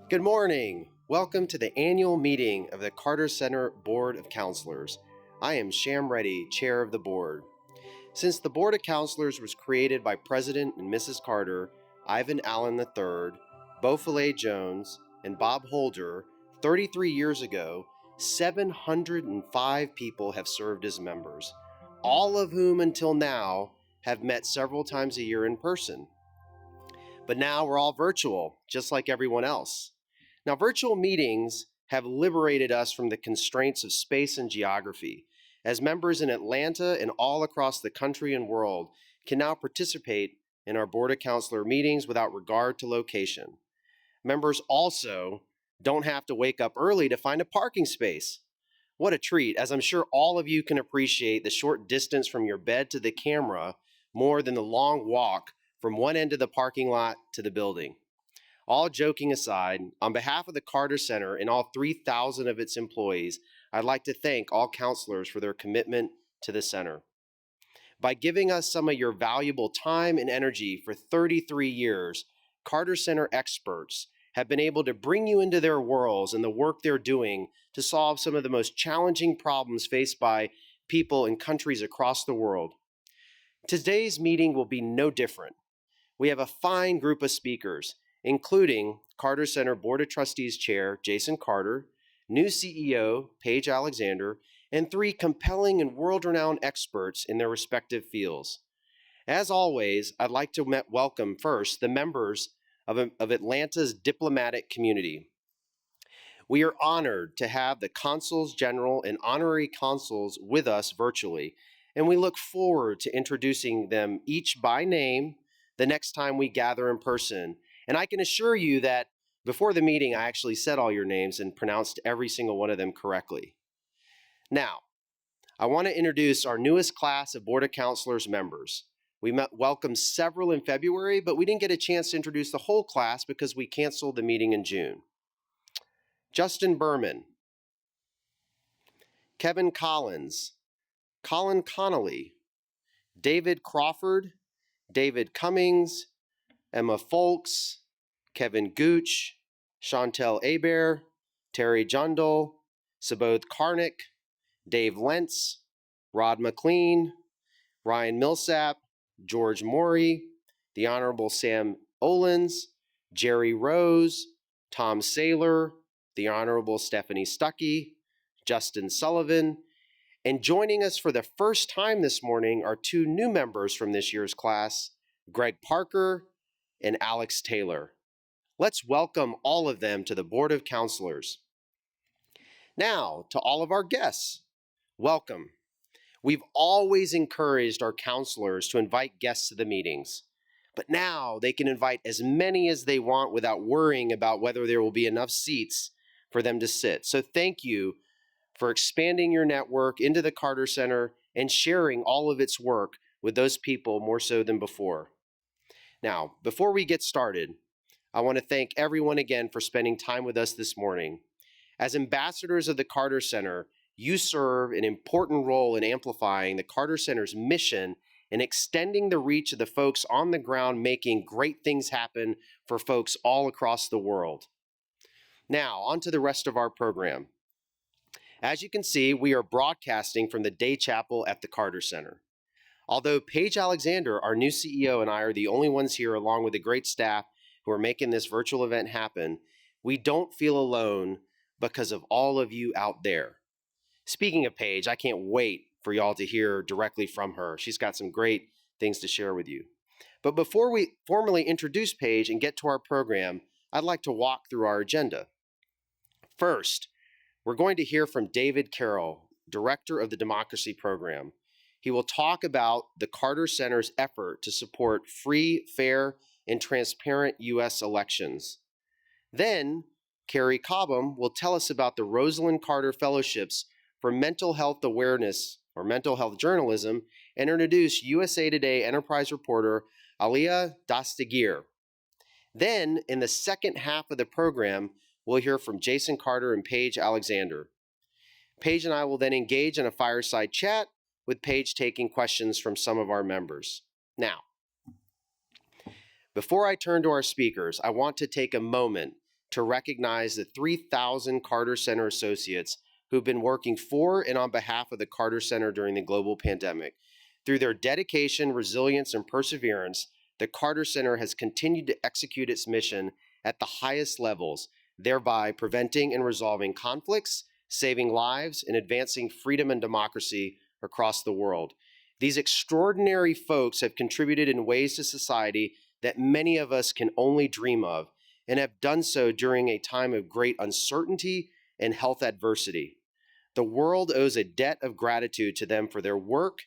Good morning. Welcome to the annual meeting of the Carter Center Board of Councilors. I am Sham Reddy, chair of the board. Since the Board of Councilors was created by President and Mrs. Carter, Ivan Allen III, Beaufilet Jones, and Bob Holder 33 years ago, 705 people have served as members, all of whom until now have met several times a year in person. But now we're all virtual, just like everyone else. Now, virtual meetings have liberated us from the constraints of space and geography, as members in Atlanta and all across the country and world can now participate in our Board of Counselor meetings without regard to location. Members also don't have to wake up early to find a parking space. What a treat, as I'm sure all of you can appreciate the short distance from your bed to the camera more than the long walk from one end of the parking lot to the building. All joking aside, on behalf of the Carter Center and all 3,000 of its employees, I'd like to thank all counselors for their commitment to the center. By giving us some of your valuable time and energy for 33 years, Carter Center experts have been able to bring you into their worlds and the work they're doing to solve some of the most challenging problems faced by people in countries across the world. Today's meeting will be no different. We have a fine group of speakers, including Carter Center Board of Trustees Chair Jason Carter, new CEO Paige Alexander, and 3 compelling and world-renowned experts in their respective fields. As always, I'd like to welcome first the members of Atlanta's diplomatic community. We are honored to have the consuls general and honorary consuls with us virtually, and we look forward to introducing them each by name the next time we gather in person. And I can assure you that before the meeting, I actually said all your names and pronounced every single one of them correctly. Now, I want to introduce our newest class of Board of Counselors members. We welcomed several in February, but we didn't get a chance to introduce the whole class because we canceled the meeting in June. Justin Berman, Kevin Collins, Colin Connolly, David Crawford, David Cummings, Emma Folks, Kevin Gooch, Chantel Hebert, Terry Jundle, Subodh Karnik, Dave Lentz, Rod McLean, Ryan Millsap, George Morey, the Honorable Sam Owens, Jerry Rose, Tom Saylor, the Honorable Stephanie Stuckey, Justin Sullivan, and joining us for the first time this morning are 2 new members from this year's class, Greg Parker and Alex Taylor. Let's welcome all of them to the Board of Counselors. Now, to all of our guests, welcome. We've always encouraged our counselors to invite guests to the meetings, but now they can invite as many as they want without worrying about whether there will be enough seats for them to sit. So thank you for expanding your network into the Carter Center and sharing all of its work with those people more so than before. Now, before we get started, I want to thank everyone again for spending time with us this morning. As ambassadors of the Carter Center, you serve an important role in amplifying the Carter Center's mission and extending the reach of the folks on the ground making great things happen for folks all across the world. Now, on to the rest of our program. As you can see, we are broadcasting from the day chapel at the Carter Center. Although Paige Alexander, our new CEO, and I are the only ones here along with the great staff who are making this virtual event happen, we don't feel alone because of all of you out there. Speaking of Paige, I can't wait for y'all to hear directly from her. She's got some great things to share with you. But before we formally introduce Paige and get to our program, I'd like to walk through our agenda. First, we're going to hear from David Carroll, Director of the Democracy Program. He will talk about the Carter Center's effort to support free, fair, and transparent U.S. elections. Then, Carrie Cobham will tell us about the Rosalynn Carter Fellowships for Mental Health Awareness or Mental Health Journalism and introduce USA Today Enterprise reporter Alia Dastagir. Then, in the second half of the program, we'll hear from Jason Carter and Paige Alexander. Paige and I will then engage in a fireside chat with Paige taking questions from some of our members. Now, before I turn to our speakers, I want to take a moment to recognize the 3,000 Carter Center associates who've been working for and on behalf of the Carter Center during the global pandemic. Through their dedication, resilience, and perseverance, the Carter Center has continued to execute its mission at the highest levels, thereby preventing and resolving conflicts, saving lives, and advancing freedom and democracy across the world. These extraordinary folks have contributed in ways to society that many of us can only dream of, and have done so during a time of great uncertainty and health adversity. The world owes a debt of gratitude to them for their work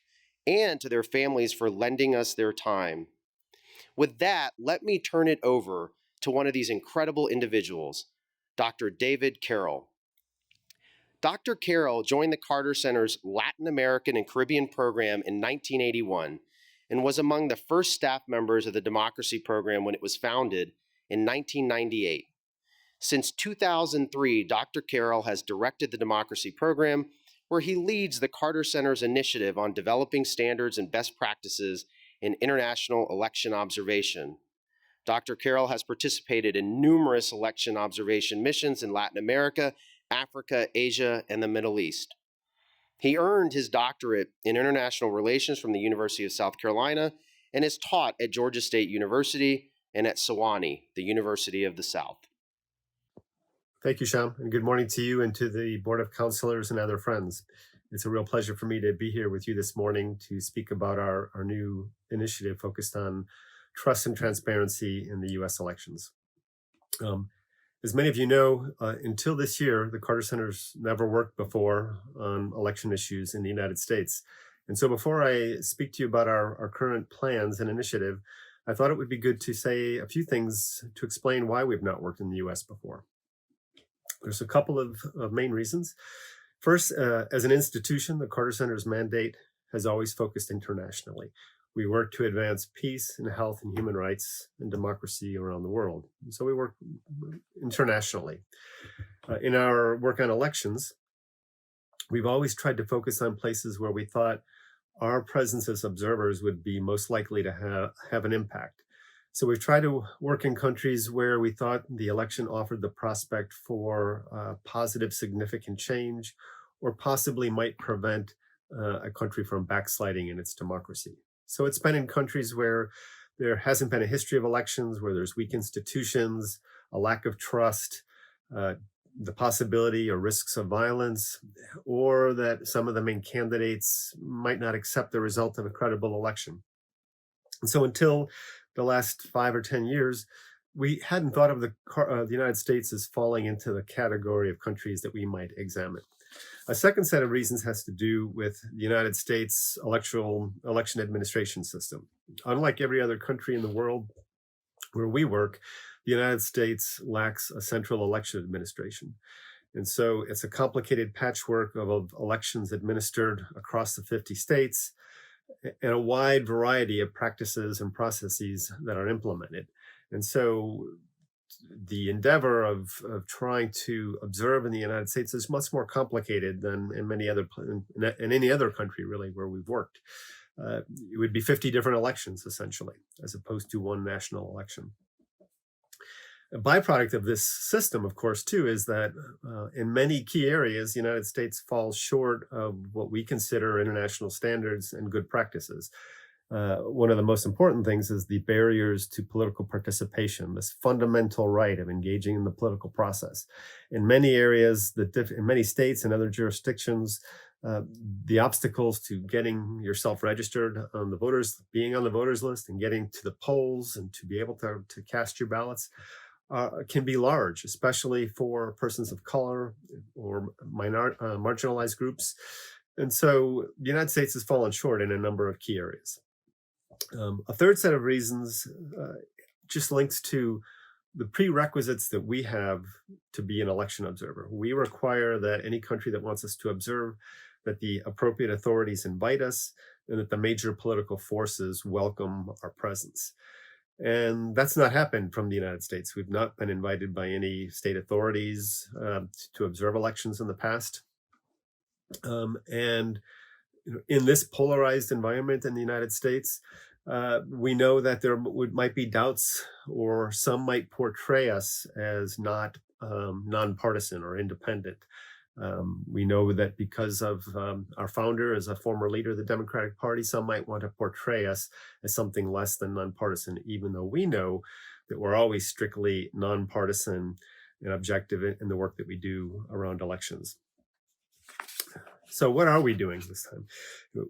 and to their families for lending us their time. With that, let me turn it over to one of these incredible individuals, Dr. David Carroll. Dr. Carroll joined the Carter Center's Latin American and Caribbean program in 1981 and was among the first staff members of the Democracy Program when it was founded in 1998. Since 2003, Dr. Carroll has directed the Democracy Program, where he leads the Carter Center's initiative on developing standards and best practices in international election observation. Dr. Carroll has participated in numerous election observation missions in Latin America, Africa, Asia, and the Middle East. He earned his doctorate in international relations from the University of South Carolina and is taught at Georgia State University and at Sewanee, the University of the South. Thank you, Sam, and good morning to you and to the Board of Councilors and other friends. It's a real pleasure for me to be here with you this morning to speak about our new initiative focused on trust and transparency in the U.S. elections. As many of you know, until this year, the Carter Center's never worked before on election issues in the United States. And so before I speak to you about our current plans and initiative, I thought it would be good to say a few things to explain why we've not worked in the U.S. before. There's a couple of main reasons. First, as an institution, the Carter Center's mandate has always focused internationally. We work to advance peace and health and human rights and democracy around the world. And so we work internationally. In our work on elections, we've always tried to focus on places where we thought our presence as observers would be most likely to have an impact. So we've tried to work in countries where we thought the election offered the prospect for positive, significant change, or possibly might prevent a country from backsliding in its democracy. So it's been in countries where there hasn't been a history of elections, where there's weak institutions, a lack of trust, the possibility or risks of violence, or that some of the main candidates might not accept the result of a credible election. And so until the last 5 or 10 years, we hadn't thought of the United States as falling into the category of countries that we might examine. A second set of reasons has to do with the United States election administration system. Unlike every other country in the world where we work, the United States lacks a central election administration. And so it's a complicated patchwork of elections administered across the 50 states and a wide variety of practices and processes that are implemented. And so the endeavor of trying to observe in the United States is much more complicated than in any other country, really, where we've worked. It would be 50 different elections, essentially, as opposed to one national election. A byproduct of this system, of course, too, is that in many key areas, the United States falls short of what we consider international standards and good practices. One of the most important things is the barriers to political participation, this fundamental right of engaging in the political process. In many areas, in many states and other jurisdictions, the obstacles to getting yourself registered on the voters, being on the voters list and getting to the polls and to be able to cast your ballots can be large, especially for persons of color or marginalized groups. And so the United States has fallen short in a number of key areas. A third set of reasons just links to the prerequisites that we have to be an election observer. We require that any country that wants us to observe, that the appropriate authorities invite us, and that the major political forces welcome our presence. And that's not happened from the United States. We've not been invited by any state authorities to observe elections in the past. And in this polarized environment in the United States, We know that there might be doubts, or some might portray us as not nonpartisan or independent. We know that because of our founder as a former leader of the Democratic Party, some might want to portray us as something less than nonpartisan, even though we know that we're always strictly nonpartisan and objective in the work that we do around elections. So what are we doing this time?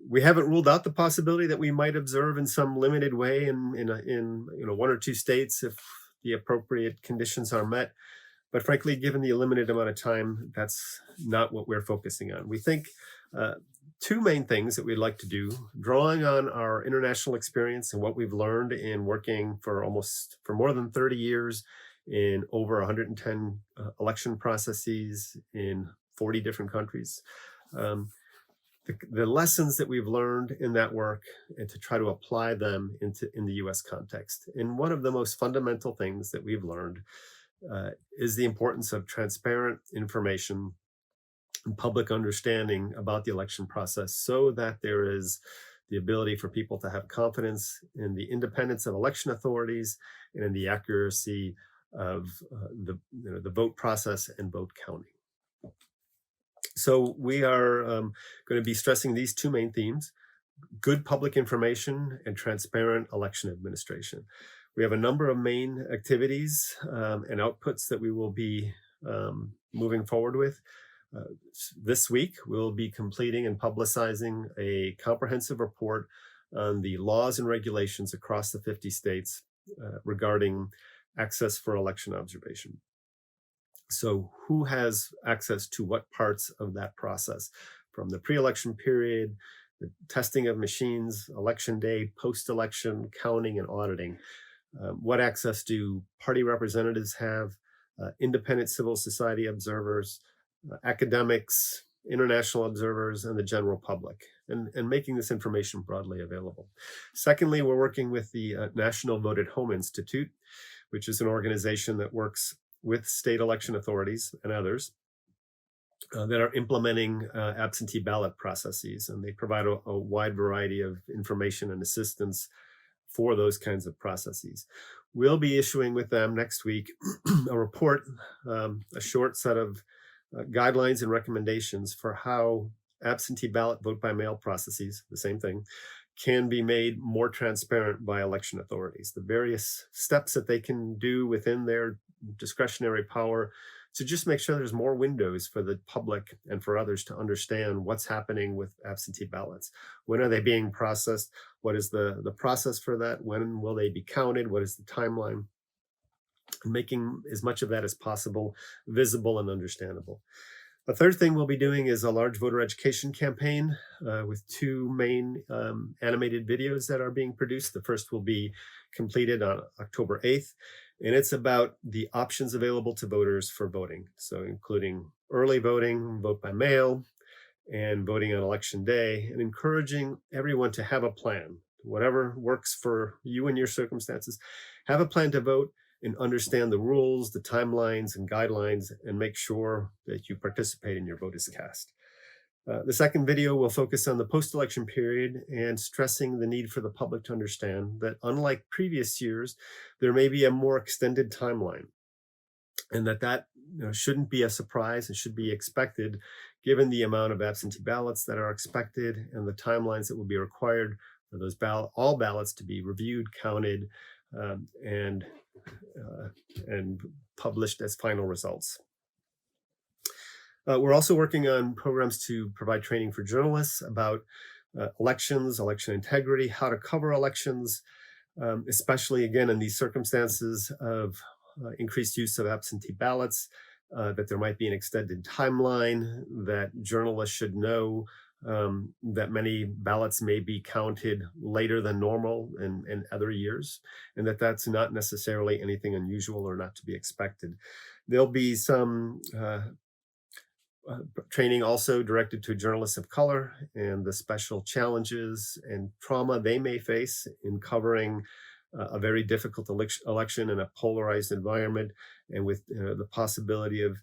We haven't ruled out the possibility that we might observe in some limited way in one or two states if the appropriate conditions are met. But frankly, given the limited amount of time, that's not what we're focusing on. We think two main things that we'd like to do, drawing on our international experience and what we've learned in working for more than 30 years in over 110 election processes in 40 different countries. The lessons that we've learned in that work, and to try to apply them in the US context. And one of the most fundamental things that we've learned is the importance of transparent information and public understanding about the election process, so that there is the ability for people to have confidence in the independence of election authorities and in the accuracy of the vote process and vote counting. So we are going to be stressing these two main themes: good public information and transparent election administration. We have a number of main activities and outputs that we will be moving forward with. This week, we'll be completing and publicizing a comprehensive report on the laws and regulations across the 50 states regarding access for election observation. So who has access to what parts of that process, from the pre-election period, the testing of machines, election day, post-election, counting and auditing? What access do party representatives have, independent civil society observers, academics, international observers, and the general public, and making this information broadly available. Secondly, we're working with the National Vote at Home Institute, which is an organization that works with state election authorities and others that are implementing absentee ballot processes, and they provide a wide variety of information and assistance for those kinds of processes. We'll be issuing with them next week a report, a short set of guidelines and recommendations for how absentee ballot vote by mail processes, the same thing, can be made more transparent by election authorities, the various steps that they can do within their discretionary power to just make sure there's more windows for the public and for others to understand what's happening with absentee ballots. When are they being processed? What is the process for that? When will they be counted? What is the timeline? Making as much of that as possible visible and understandable. The third thing we'll be doing is a large voter education campaign with two main animated videos that are being produced. The first will be completed on October 8th, and it's about the options available to voters for voting. So including early voting, vote by mail, and voting on election day, and encouraging everyone to have a plan. Whatever works for you and your circumstances, have a plan to vote and understand the rules, the timelines and guidelines, and make sure that you participate and your vote is cast. The second video will focus on the post-election period and stressing the need for the public to understand that, unlike previous years, there may be a more extended timeline, and that shouldn't be a surprise and should be expected, given the amount of absentee ballots that are expected and the timelines that will be required for those all ballots to be reviewed, counted, and published as final results. We're also working on programs to provide training for journalists about elections, election integrity, how to cover elections, especially again in these circumstances of increased use of absentee ballots, that there might be an extended timeline, that journalists should know that many ballots may be counted later than normal in other years, and that's not necessarily anything unusual or not to be expected. There'll be some training also directed to journalists of color and the special challenges and trauma they may face in covering a very difficult election in a polarized environment, and with the possibility of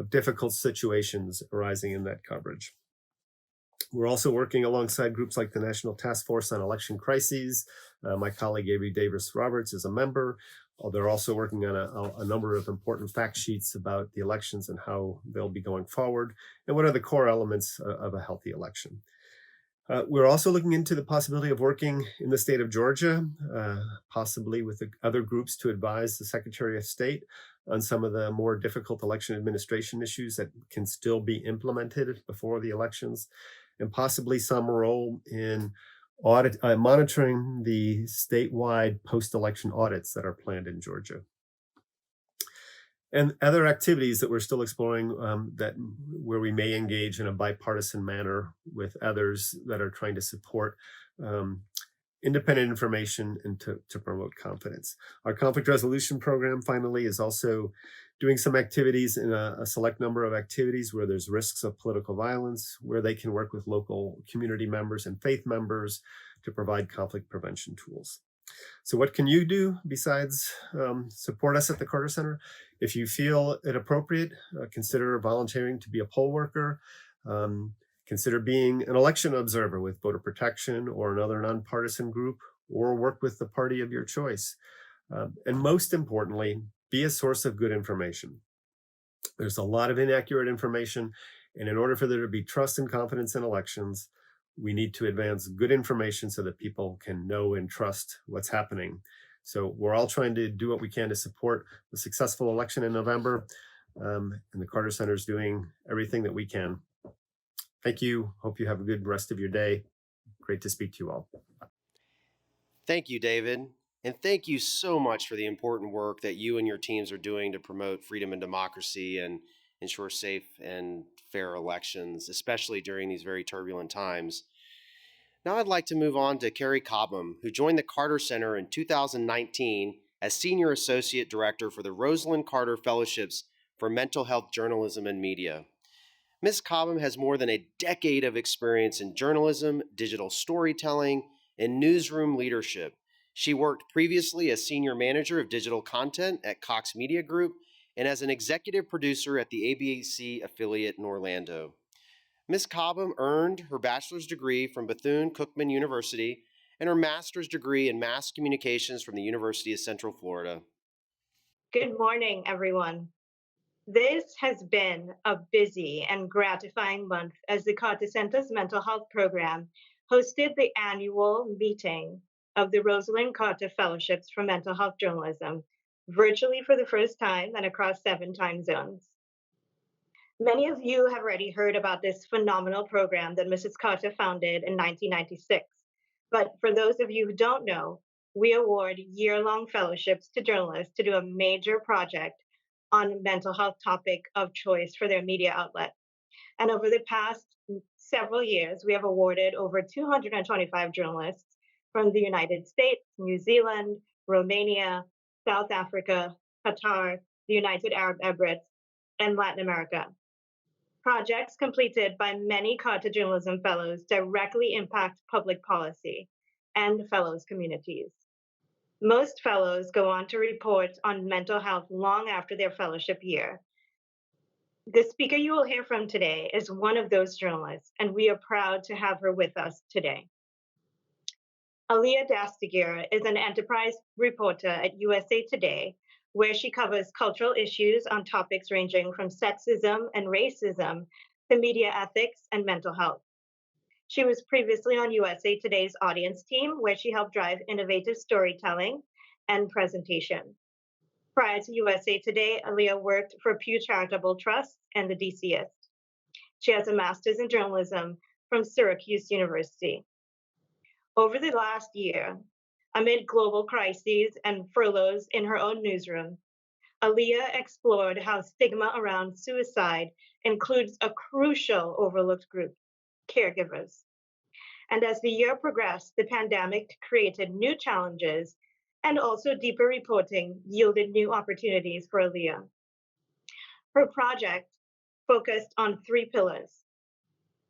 difficult situations arising in that coverage. We're also working alongside groups like the National Task Force on Election Crises. My colleague Avery Davis-Roberts is a member. They're also working on a number of important fact sheets about the elections and how they'll be going forward, and what are the core elements of a healthy election. We're also looking into the possibility of working in the state of Georgia, possibly with other groups to advise the Secretary of State on some of the more difficult election administration issues that can still be implemented before the elections, and possibly some role in monitoring the statewide post-election audits that are planned in Georgia. And other activities that we're still exploring where we may engage in a bipartisan manner with others that are trying to support independent information and to promote confidence. Our conflict resolution program, finally, is also doing some activities in a select number of activities where there's risks of political violence, where they can work with local community members and faith members to provide conflict prevention tools. So what can you do besides support us at the Carter Center? If you feel it appropriate, consider volunteering to be a poll worker. Consider being an election observer with voter protection or another nonpartisan group, or work with the party of your choice. And most importantly, be a source of good information. There's a lot of inaccurate information, and in order for there to be trust and confidence in elections, we need to advance good information so that people can know and trust what's happening. So we're all trying to do what we can to support the successful election in November, and the Carter Center is doing everything that we can. Thank you. Hope you have a good rest of your day. Great to speak to you all. Thank you, David. And thank you so much for the important work that you and your teams are doing to promote freedom and democracy and ensure safe and fair elections, especially during these very turbulent times. Now I'd like to move on to Carrie Cobham, who joined the Carter Center in 2019 as Senior Associate Director for the Rosalynn Carter Fellowships for Mental Health Journalism and Media. Ms. Cobham has more than a decade of experience in journalism, digital storytelling, and newsroom leadership. She worked previously as Senior Manager of Digital Content at Cox Media Group and as an Executive Producer at the ABC affiliate in Orlando. Ms. Cobham earned her bachelor's degree from Bethune-Cookman University and her master's degree in mass communications from the University of Central Florida. Good morning, everyone. This has been a busy and gratifying month as the Carter Center's mental health program hosted the annual meeting of the Rosalynn Carter Fellowships for Mental Health Journalism, virtually for the first time and across 7 time zones. Many of you have already heard about this phenomenal program that Mrs. Carter founded in 1996. But for those of you who don't know, we award year-long fellowships to journalists to do a major project on a mental health topic of choice for their media outlet. And over the past several years, we have awarded over 225 journalists from the United States, New Zealand, Romania, South Africa, Qatar, the United Arab Emirates, and Latin America. Projects completed by many Carter Journalism Fellows directly impact public policy and Fellows communities. Most Fellows go on to report on mental health long after their fellowship year. The speaker you will hear from today is one of those journalists, and we are proud to have her with us today. Aliyah Dastagir is an enterprise reporter at USA Today, where she covers cultural issues on topics ranging from sexism and racism to media ethics and mental health. She was previously on USA Today's audience team, where she helped drive innovative storytelling and presentation. Prior to USA Today, Aliyah worked for Pew Charitable Trust and the DCist. She has a master's in journalism from Syracuse University. Over the last year, amid global crises and furloughs in her own newsroom, Aliyah explored how stigma around suicide includes a crucial overlooked group, caregivers. And as the year progressed, the pandemic created new challenges, and also deeper reporting yielded new opportunities for Aliyah. Her project focused on 3 pillars: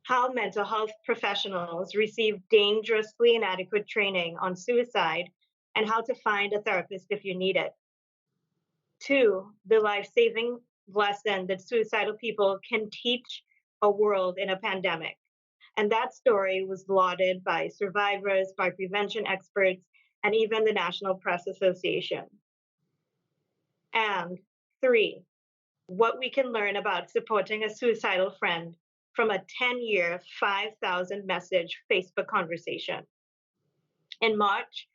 how mental health professionals receive dangerously inadequate training on suicide and how to find a therapist if you need it. 2, the life-saving lesson that suicidal people can teach a world in a pandemic. And that story was lauded by survivors, by prevention experts, and even the National Press Association. And 3, what we can learn about supporting a suicidal friend from a 10-year, 5,000 message Facebook conversation. In March,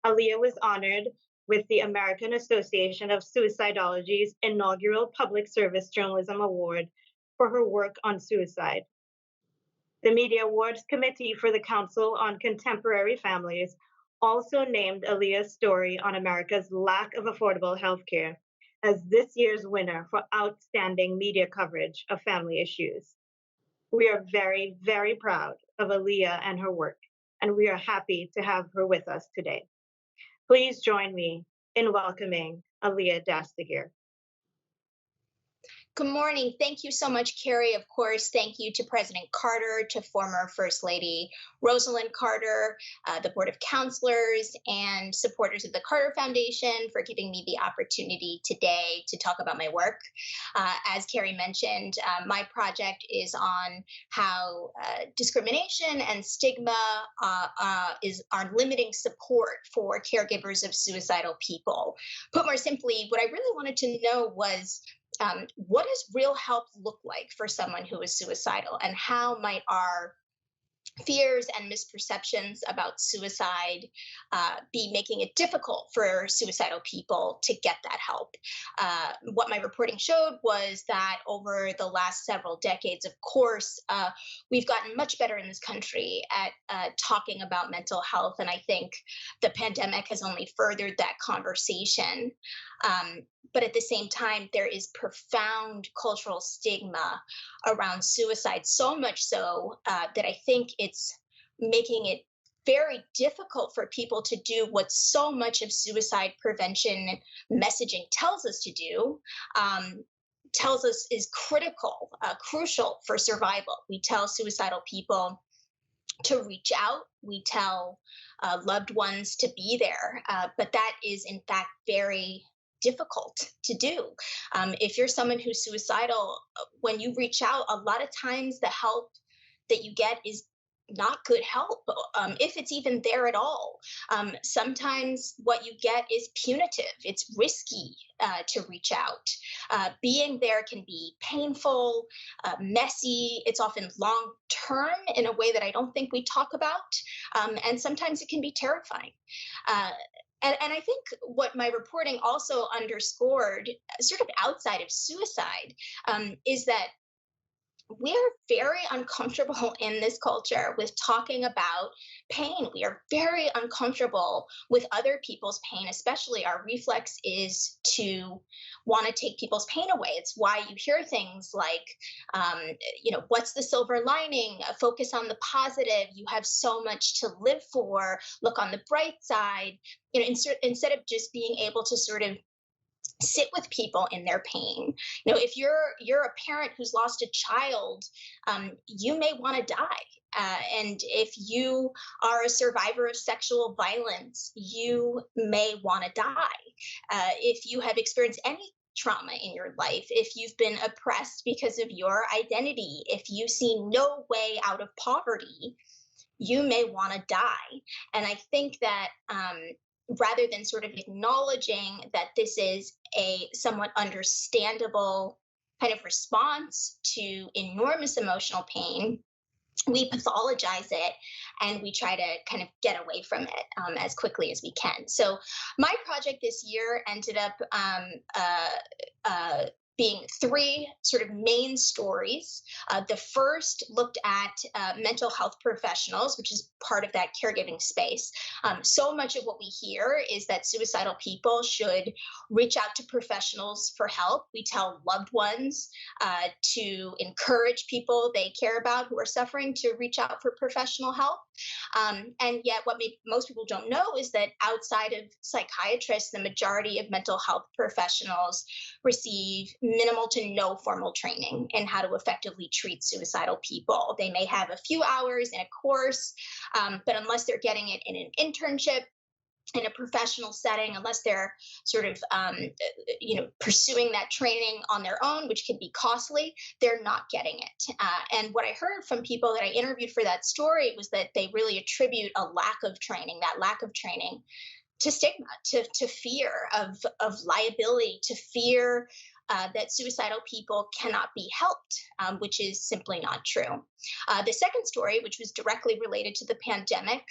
Aaliyah was honored with the American Association of Suicidology's inaugural Public Service Journalism Award for her work on suicide. The Media Awards Committee for the Council on Contemporary Families also named Aaliyah's story on America's lack of affordable health care as this year's winner for outstanding media coverage of family issues. We are very, very proud of Aaliyah and her work, and we are happy to have her with us today. Please join me in welcoming Aaliyah Dastagir. Good morning. Thank you so much, Carrie. Of course, thank you to President Carter, to former First Lady Rosalynn Carter, the Board of Councilors, and supporters of the Carter Foundation for giving me the opportunity today to talk about my work. As Carrie mentioned, my project is on how discrimination and stigma are limiting support for caregivers of suicidal people. Put more simply, what I really wanted to know was, what does real help look like for someone who is suicidal, and how might our fears and misperceptions about suicide be making it difficult for suicidal people to get that help? What my reporting showed was that over the last several decades, of course, we've gotten much better in this country at talking about mental health, and I think the pandemic has only furthered that conversation. But at the same time, there is profound cultural stigma around suicide, so much so that I think it's making it very difficult for people to do what so much of suicide prevention messaging tells us to do, tells us is crucial for survival. We tell suicidal people to reach out. We tell loved ones to be there, but that is in fact very difficult to do. If you're someone who's suicidal, when you reach out, a lot of times the help that you get is not good help, if it's even there at all. Sometimes what you get is punitive. It's risky to reach out. Being there can be painful, messy. It's often long term in a way that I don't think we talk about. And sometimes it can be terrifying. And I think what my reporting also underscored, sort of outside of suicide, is that we're very uncomfortable in this culture with talking about pain. We are very uncomfortable with other people's pain, especially our reflex is to want to take people's pain away. It's why you hear things like, what's the silver lining? Focus on the positive. You have so much to live for. Look on the bright side. Instead of just being able to sort of sit with people in their pain. If you're a parent who's lost a child, you may want to die. And if you are a survivor of sexual violence, you may want to die. If you have experienced any trauma in your life, if you've been oppressed because of your identity, if you see no way out of poverty, you may want to die. And I think that rather than sort of acknowledging that this is a somewhat understandable kind of response to enormous emotional pain, we pathologize it and we try to kind of get away from it as quickly as we can. So my project this year ended up being 3 sort of main stories. The first looked at mental health professionals, which is part of that caregiving space. So much of what we hear is that suicidal people should reach out to professionals for help. We tell loved ones to encourage people they care about who are suffering to reach out for professional help. And yet what most people don't know is that outside of psychiatrists, the majority of mental health professionals receive minimal to no formal training in how to effectively treat suicidal people. They may have a few hours in a course, but unless they're getting it in an internship, in a professional setting, unless they're sort of pursuing that training on their own, which can be costly, they're not getting it. And what I heard from people that I interviewed for that story was that they really attribute a lack of training, to stigma, to fear of liability, to fear that suicidal people cannot be helped, which is simply not true. The second story, which was directly related to the pandemic,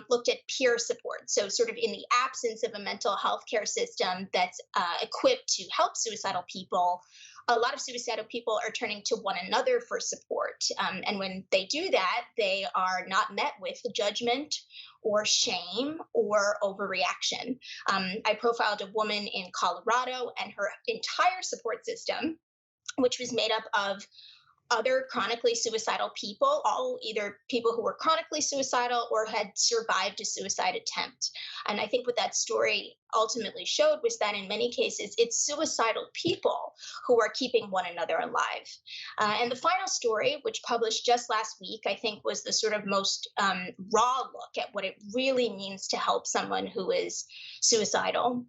looked at peer support. So, sort of in the absence of a mental health care system that's equipped to help suicidal people, a lot of suicidal people are turning to one another for support. And when they do that, they are not met with judgment or shame or overreaction. I profiled a woman in Colorado, and her entire support system, which was made up of other chronically suicidal people, all either people who were chronically suicidal or had survived a suicide attempt. And I think what that story ultimately showed was that in many cases, it's suicidal people who are keeping one another alive. And the final story, which published just last week, I think was the sort of most raw look at what it really means to help someone who is suicidal.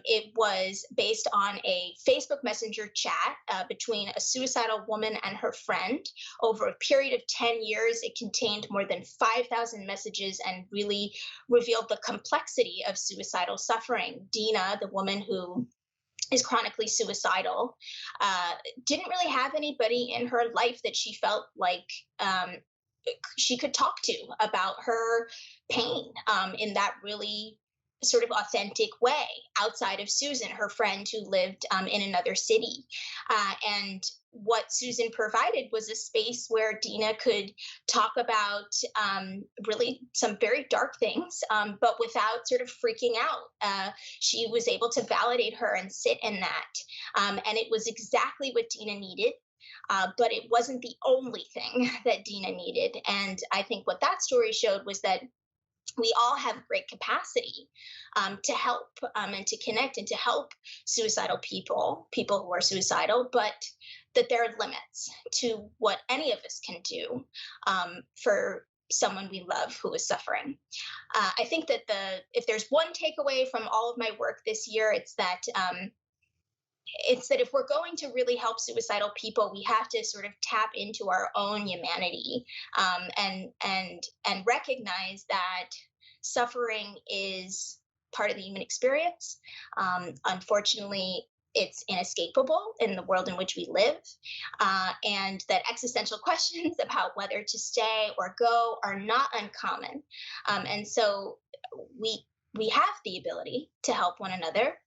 It was based on a Facebook Messenger chat between a suicidal woman and her friend. Over a period of 10 years, it contained more than 5,000 messages and really revealed the complexity of suicidal suffering. Dina, the woman who is chronically suicidal, didn't really have anybody in her life that she felt like she could talk to about her pain in that really sort of authentic way outside of Susan, her friend who lived in another city. And what Susan provided was a space where Dina could talk about really some very dark things, but without sort of freaking out. She was able to validate her and sit in that. And it was exactly what Dina needed. But it wasn't the only thing that Dina needed. And I think what that story showed was that we all have great capacity to help and to connect and to help suicidal people who are suicidal, but that there are limits to what any of us can do for someone we love who is suffering. I think that if there's one takeaway from all of my work this year, it's that if we're going to really help suicidal people, we have to sort of tap into our own humanity and recognize that suffering is part of the human experience. Unfortunately, it's inescapable in the world in which we live, and that existential questions about whether to stay or go are not uncommon. And so we have the ability to help one another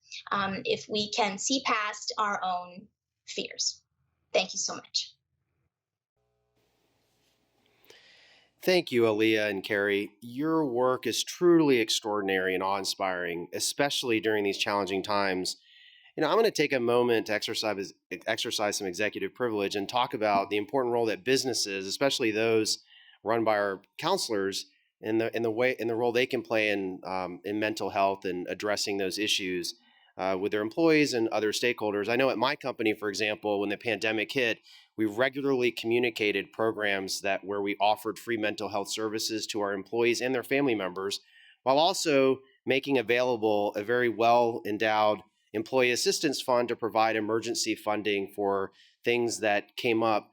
if we can see past our own fears. Thank you so much. Thank you, Aaliyah and Carrie. Your work is truly extraordinary and awe-inspiring, especially during these challenging times. I'm going to take a moment to exercise some executive privilege and talk about the important role that businesses, especially those run by our counselors, in the role they can play in mental health and addressing those issues with their employees and other stakeholders. I know at my company, for example, when the pandemic hit, we regularly communicated programs where we offered free mental health services to our employees and their family members, while also making available a very well-endowed employee assistance fund to provide emergency funding for things that came up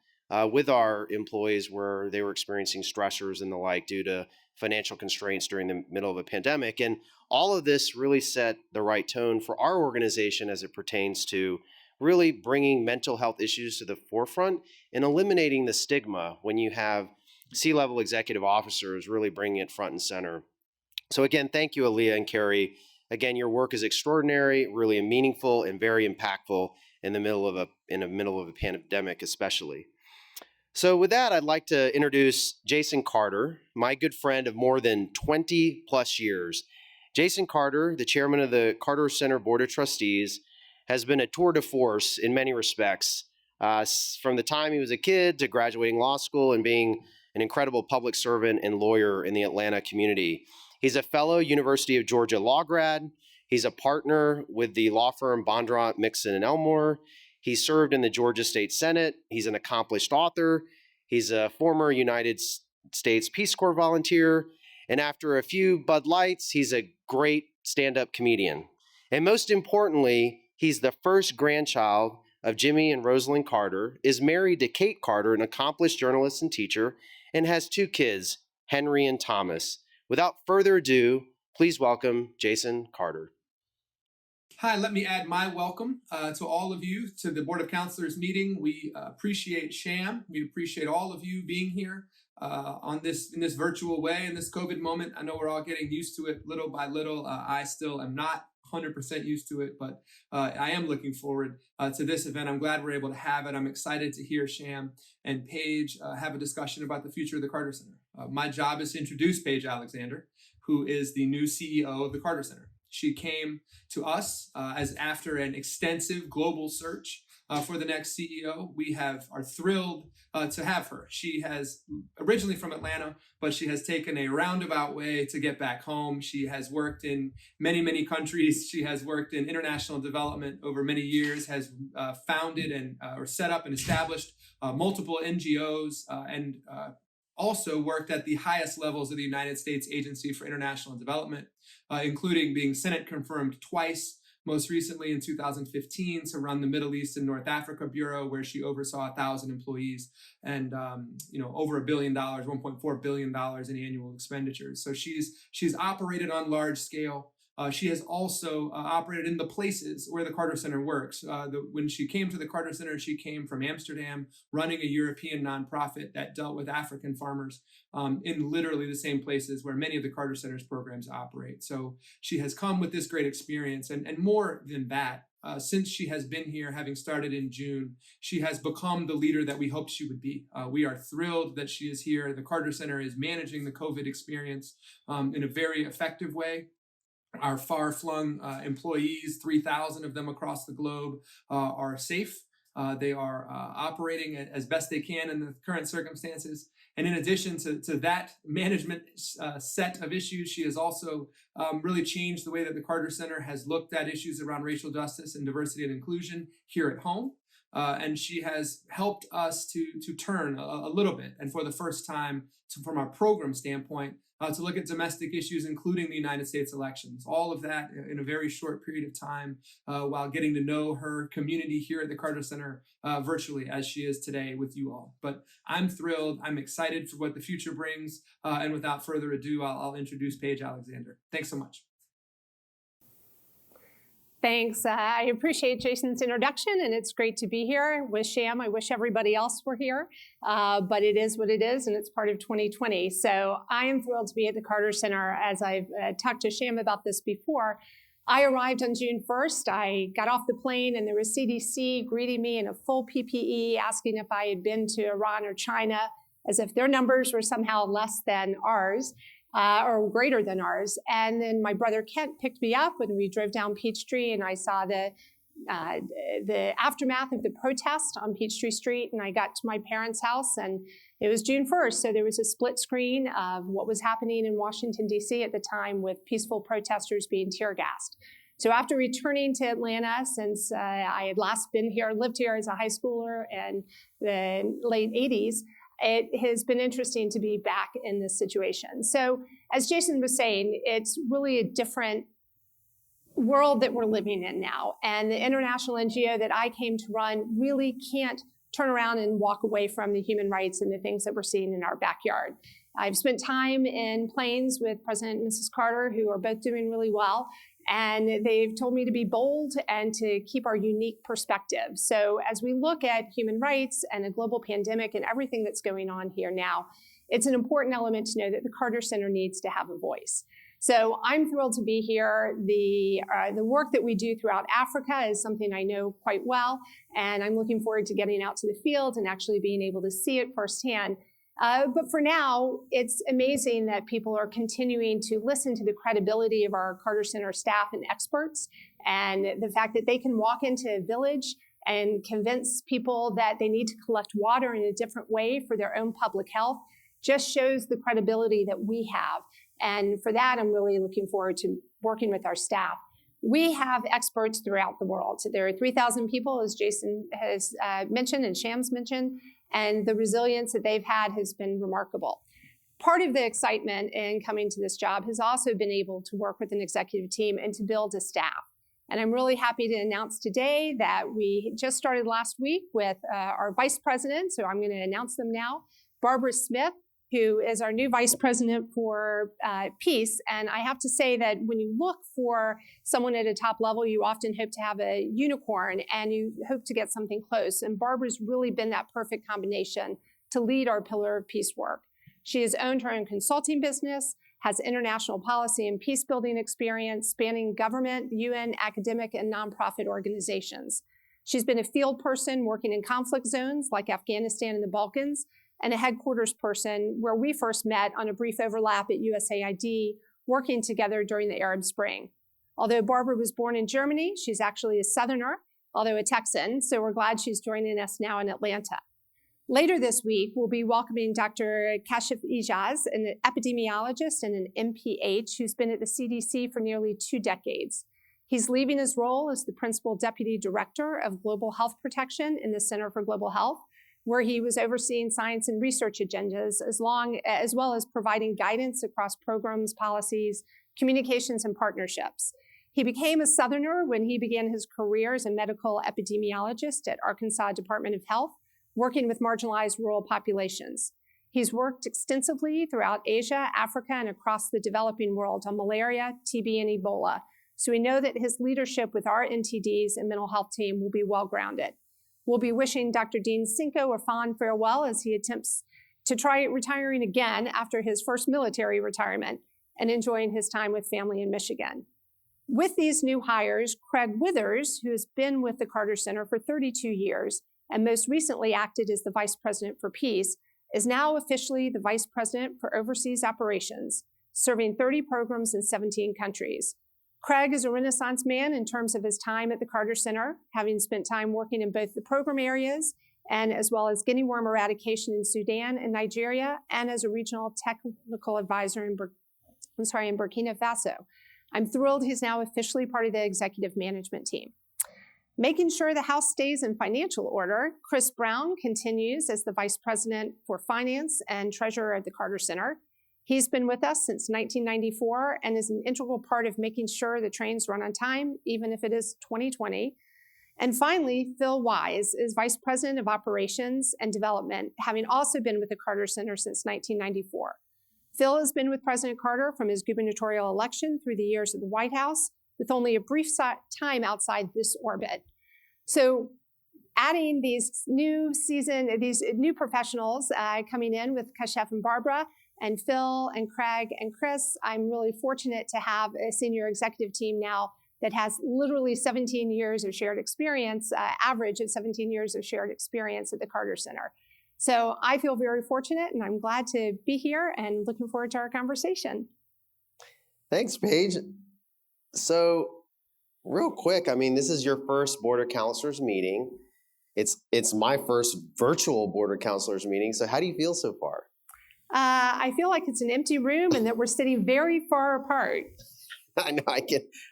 with our employees where they were experiencing stressors and the like due to financial constraints during the middle of a pandemic. And all of this really set the right tone for our organization as it pertains to really bringing mental health issues to the forefront and eliminating the stigma when you have C-level executive officers really bringing it front and center. So again, thank you, Aaliyah and Carrie. Again, your work is extraordinary, really meaningful, and very impactful in the middle of a pandemic, especially. So with that, I'd like to introduce Jason Carter, my good friend of more than 20 plus years. Jason Carter, the chairman of the Carter Center Board of Trustees, has been a tour de force in many respects, from the time he was a kid to graduating law school and being an incredible public servant and lawyer in the Atlanta community. He's a fellow University of Georgia law grad. He's a partner with the law firm Bondurant, Mixon, and Elmore. He served in the Georgia State Senate. He's an accomplished author. He's a former United States Peace Corps volunteer. And after a few Bud Lights, he's a great stand-up comedian. And most importantly, he's the first grandchild of Jimmy and Rosalynn Carter, is married to Kate Carter, an accomplished journalist and teacher, and has 2 kids, Henry and Thomas. Without further ado, please welcome Jason Carter. Hi, let me add my welcome to all of you to the Board of Councilors meeting. We appreciate Sham. We appreciate all of you being here in this virtual way in this COVID moment. I know we're all getting used to it little by little. I still am not 100% used to it, but I am looking forward to this event. I'm glad we're able to have it. I'm excited to hear Sham and Paige have a discussion about the future of the Carter Center. My job is to introduce Paige Alexander, who is the new CEO of the Carter Center. She came to us as after an extensive global search for the next CEO. We are thrilled to have her. She has originally from Atlanta, but she has taken a roundabout way to get back home. She has worked in many, many countries. She has worked in international development over many years, has founded and or set up and established multiple NGOs and also worked at the highest levels of the United States Agency for International Development, including being Senate confirmed twice, most recently in 2015 to run the Middle East and North Africa Bureau, where she oversaw 1,000 employees and over $1 billion, $1.4 billion in annual expenditures. So she's operated on large scale. She has also operated in the places where the Carter Center works. When she came to the Carter Center, she came from Amsterdam, running a European nonprofit that dealt with African farmers in literally the same places where many of the Carter Center's programs operate. So she has come with this great experience. And more than that, since she has been here, having started in June, she has become the leader that we hoped she would be. We are thrilled that she is here. The Carter Center is managing the COVID experience in a very effective way. Our far-flung employees, 3,000 of them across the globe, are safe. They are operating as best they can in the current circumstances. And in addition to that management set of issues, she has also really changed the way that the Carter Center has looked at issues around racial justice and diversity and inclusion here at home. And she has helped us to turn a little bit, and for the first time, from our program standpoint, to look at domestic issues, including the United States elections. All of that in a very short period of time, while getting to know her community here at the Carter Center virtually, as she is today with you all. But I'm thrilled. I'm excited for what the future brings. And without further ado, I'll introduce Paige Alexander. Thanks so much. Thanks. I appreciate Jason's introduction, and it's great to be here with Sham. I wish everybody else were here, but it is what it is, and it's part of 2020. So I am thrilled to be at the Carter Center. As I've talked to Sham about this before, I arrived on June 1st. I got off the plane, and there was CDC greeting me in a full PPE, asking if I had been to Iran or China, as if their numbers were somehow less than ours. Or greater than ours. And then my brother Kent picked me up when we drove down Peachtree, and I saw the aftermath of the protest on Peachtree Street, and I got to my parents' house, and it was June 1st, so there was a split screen of what was happening in Washington, D.C. at the time with peaceful protesters being tear gassed. So after returning to Atlanta, since I had last been here, lived here as a high schooler in the late 80s, it has been interesting to be back in this situation. So as Jason was saying, it's really a different world that we're living in now. And the international NGO that I came to run really can't turn around and walk away from the human rights and the things that we're seeing in our backyard. I've spent time in planes with President and Mrs. Carter, who are both doing really well. And they've told me to be bold and to keep our unique perspective. So as we look at human rights and a global pandemic and everything that's going on here now, it's an important element to know that the Carter Center needs to have a voice. So I'm thrilled to be here. The work that we do throughout Africa is something I know quite well, and I'm looking forward to getting out to the field and actually being able to see it firsthand. But for now, it's amazing that people are continuing to listen to the credibility of our Carter Center staff and experts, and the fact that they can walk into a village and convince people that they need to collect water in a different way for their own public health just shows the credibility that we have. And for that, I'm really looking forward to working with our staff. We have experts throughout the world. So there are 3,000 people, as Jason has mentioned and Sham's mentioned, and the resilience that they've had has been remarkable. Part of the excitement in coming to this job has also been able to work with an executive team and to build a staff. And I'm really happy to announce today that we just started last week with our vice president, so I'm going to announce them now, Barbara Smith, who is our new vice president for peace. And I have to say that when you look for someone at a top level, you often hope to have a unicorn and you hope to get something close. And Barbara's really been that perfect combination to lead our pillar of peace work. She has owned her own consulting business, has international policy and peace building experience spanning government, UN, academic, and nonprofit organizations. She's been a field person working in conflict zones like Afghanistan and the Balkans, and a headquarters person where we first met on a brief overlap at USAID, working together during the Arab Spring. Although Barbara was born in Germany, she's actually a Southerner, although a Texan, so we're glad she's joining us now in Atlanta. Later this week, we'll be welcoming Dr. Kashif Ijaz, an epidemiologist and an MPH who's been at the CDC for nearly 2 decades. He's leaving his role as the Principal Deputy Director of Global Health Protection in the Center for Global Health, where he was overseeing science and research agendas, as well as providing guidance across programs, policies, communications, and partnerships. He became a Southerner when he began his career as a medical epidemiologist at Arkansas Department of Health, working with marginalized rural populations. He's worked extensively throughout Asia, Africa, and across the developing world on malaria, TB, and Ebola. So we know that his leadership with our NTDs and mental health team will be well-grounded. We'll be wishing Dr. Dean Cinco a fond farewell as he attempts to try retiring again after his first military retirement and enjoying his time with family in Michigan. With these new hires, Craig Withers, who has been with the Carter Center for 32 years and most recently acted as the Vice President for Peace, is now officially the Vice President for Overseas Operations, serving 30 programs in 17 countries. Craig is a Renaissance man in terms of his time at the Carter Center, having spent time working in both the program areas and as well as guinea worm eradication in Sudan and Nigeria, and as a regional technical advisor in Burkina Faso. I'm thrilled he's now officially part of the executive management team. Making sure the house stays in financial order, Chris Brown continues as the Vice President for Finance and Treasurer at the Carter Center. He's been with us since 1994 and is an integral part of making sure the trains run on time, even if it is 2020. And finally, Phil Wise is Vice President of Operations and Development, having also been with the Carter Center since 1994. Phil has been with President Carter from his gubernatorial election through the years of the White House, with only a brief time outside this orbit. So adding these new professionals coming in with Kashif and Barbara and Phil and Craig and Chris, I'm really fortunate to have a senior executive team now that has literally 17 years of shared experience, average of 17 years of shared experience at the Carter Center. So I feel very fortunate and I'm glad to be here and looking forward to our conversation. Thanks, Paige. So real quick, I mean, this is your first Board of Councilors meeting. It's my first virtual Board of Councilors meeting. So how do you feel so far? I feel like it's an empty room and that we're sitting very far apart. I know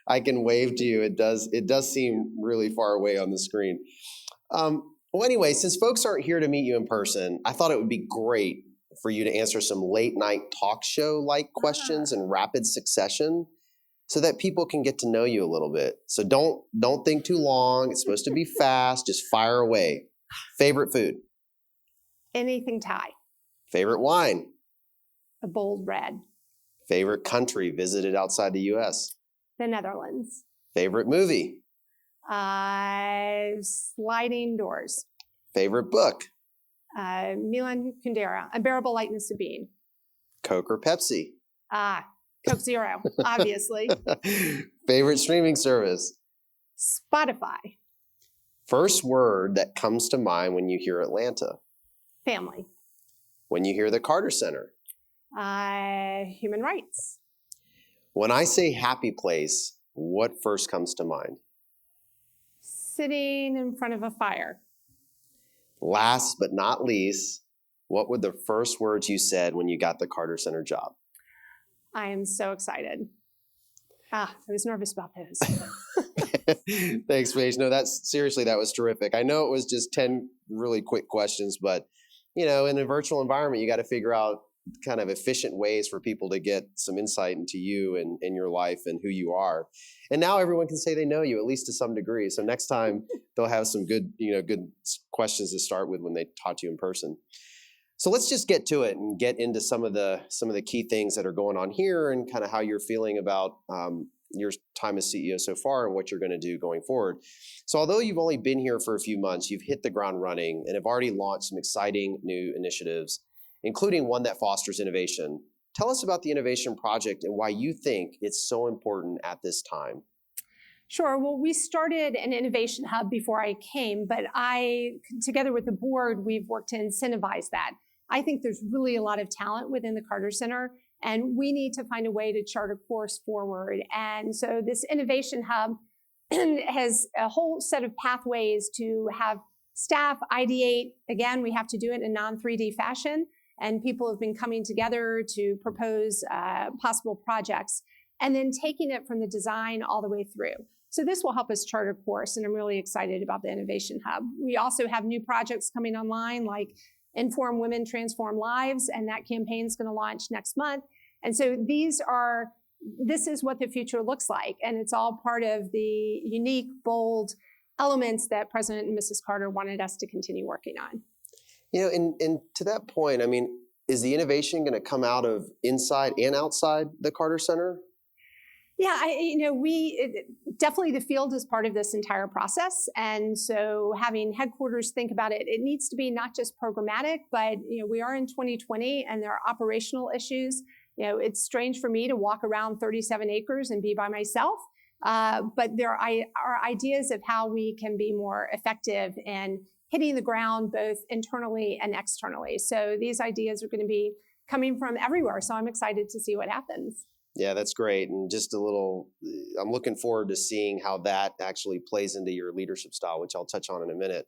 I can wave to you. It does seem really far away on the screen. Well, anyway, since folks aren't here to meet you in person, I thought it would be great for you to answer some late night talk show like questions in rapid succession, so that people can get to know you a little bit. So don't think too long. It's supposed to be fast. Just fire away. Favorite food? Anything Thai. Favorite wine? A bold red. Favorite country visited outside the U.S.? The Netherlands. Favorite movie? Sliding Doors. Favorite book? Milan Kundera, Unbearable Lightness of Being. Coke or Pepsi? Coke Zero, obviously. Favorite streaming service? Spotify. First word that comes to mind when you hear Atlanta? Family. When you hear the Carter Center? Human rights. When I say happy place, what first comes to mind? Sitting in front of a fire. Last but not least, what were the first words you said when you got the Carter Center job? I am so excited. I was nervous about those. Thanks, Paige. No, that was terrific. I know it was just 10 really quick questions, but in a virtual environment, you got to figure out kind of efficient ways for people to get some insight into you and your life and who you are. And now everyone can say they know you, at least to some degree. So next time they'll have some good questions to start with when they talk to you in person. So let's just get to it and get into some of the key things that are going on here and kind of how you're feeling about your time as CEO so far and what you're going to do going forward. So although you've only been here for a few months, you've hit the ground running and have already launched some exciting new initiatives, including one that fosters innovation. Tell us about the innovation project and why you think it's so important at this time. Sure. Well, we started an innovation hub before I came, but together with the board, we've worked to incentivize that. I think there's really a lot of talent within the Carter Center, and we need to find a way to chart a course forward. And so this innovation hub has a whole set of pathways to have staff ideate. Again, we have to do it in a non-3D fashion, and people have been coming together to propose possible projects and then taking it from the design all the way through. So this will help us chart a course, and I'm really excited about the Innovation Hub. We also have new projects coming online like Inform Women, Transform Lives, and that campaign is going to launch next month. And so this is what the future looks like, and it's all part of the unique, bold elements that President and Mrs. Carter wanted us to continue working on. And to that point, I mean, is the innovation going to come out of inside and outside the Carter Center? Yeah, definitely the field is part of this entire process. And so having headquarters think about it, it needs to be not just programmatic, but we are in 2020 and there are operational issues. It's strange for me to walk around 37 acres and be by myself. But there are ideas of how we can be more effective in hitting the ground both internally and externally. So these ideas are going to be coming from everywhere. So I'm excited to see what happens. Yeah, that's great. And I'm looking forward to seeing how that actually plays into your leadership style, which I'll touch on in a minute.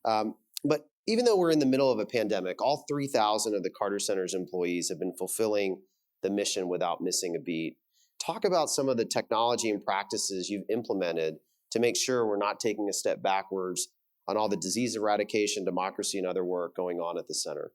Okay. But even though we're in the middle of a pandemic, all 3,000 of the Carter Center's employees have been fulfilling the mission without missing a beat. Talk about some of the technology and practices you've implemented to make sure we're not taking a step backwards on all the disease eradication, democracy, and other work going on at the center.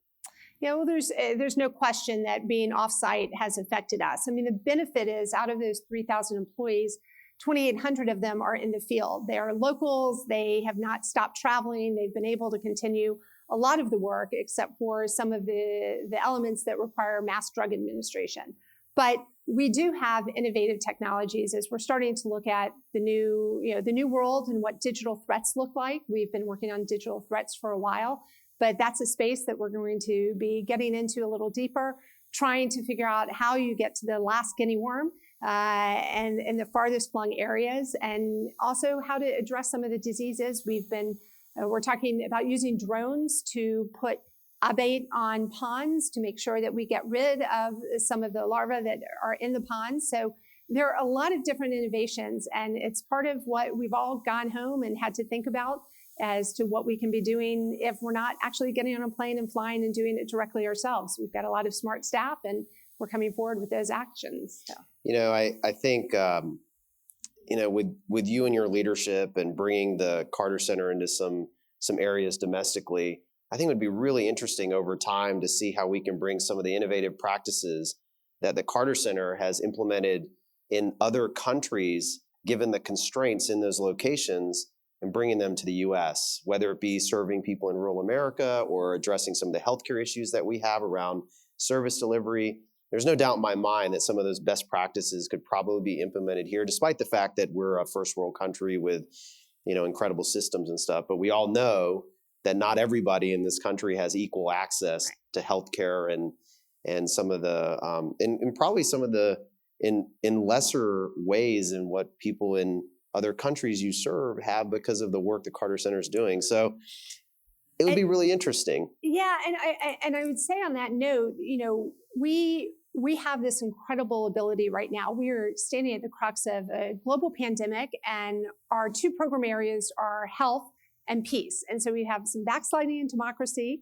Yeah, well, there's no question that being offsite has affected us. I mean, the benefit is out of those 3,000 employees, 2,800 of them are in the field. They are locals. They have not stopped traveling. They've been able to continue a lot of the work, except for some of the elements that require mass drug administration. But we do have innovative technologies as we're starting to look at the new world and what digital threats look like. We've been working on digital threats for a while. But that's a space that we're going to be getting into a little deeper, trying to figure out how you get to the last guinea worm and in the farthest flung areas, and also how to address some of the diseases. We're talking about using drones to put abate on ponds to make sure that we get rid of some of the larvae that are in the ponds. So there are a lot of different innovations, and it's part of what we've all gone home and had to think about as to what we can be doing if we're not actually getting on a plane and flying and doing it directly ourselves. We've got a lot of smart staff, and we're coming forward with those actions. So. I think, with you and your leadership and bringing the Carter Center into some areas domestically, I think it would be really interesting over time to see how we can bring some of the innovative practices that the Carter Center has implemented in other countries, given the constraints in those locations, and bringing them to the U.S., whether it be serving people in rural America or addressing some of the healthcare issues that we have around service delivery. There's no doubt in my mind that some of those best practices could probably be implemented here, despite the fact that we're a first world country with, incredible systems and stuff. But we all know that not everybody in this country has equal access to healthcare and some of the and probably some of the in lesser ways than what people in other countries you serve have because of the work the Carter Center is doing. So it would be really interesting. Yeah, and I would say on that note, we have this incredible ability right now. We are standing at the crux of a global pandemic, and our two program areas are health and peace. And so we have some backsliding in democracy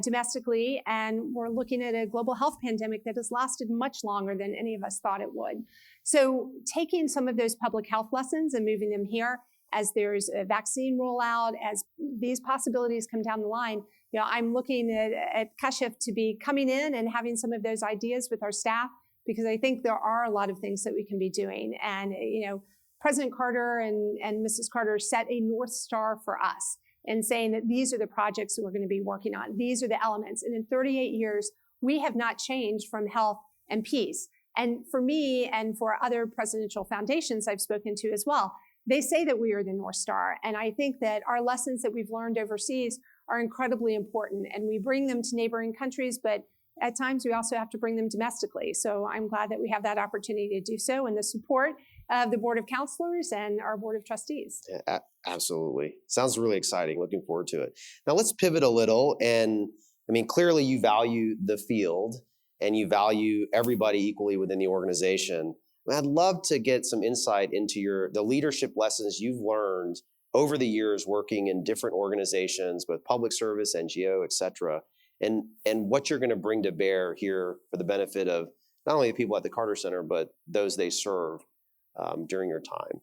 domestically, and we're looking at a global health pandemic that has lasted much longer than any of us thought it would. So taking some of those public health lessons and moving them here as there's a vaccine rollout, as these possibilities come down the line, I'm looking at Kashif to be coming in and having some of those ideas with our staff, because I think there are a lot of things that we can be doing. And, President Carter and Mrs. Carter set a North Star for us and saying that these are the projects that we're going to be working on. These are the elements. And in 38 years, we have not changed from health and peace. And for me and for other presidential foundations I've spoken to as well, they say that we are the North Star. And I think that our lessons that we've learned overseas are incredibly important. And we bring them to neighboring countries, but at times we also have to bring them domestically. So I'm glad that we have that opportunity to do so, and the support of the Board of Councilors and our Board of Trustees. Yeah, absolutely. Sounds really exciting. Looking forward to it. Now let's pivot a little. And I mean, clearly you value the field and you value everybody equally within the organization. I'd love to get some insight into the leadership lessons you've learned over the years working in different organizations, both public service, NGO, et cetera, and what you're going to bring to bear here for the benefit of not only the people at the Carter Center, but those they serve during your time.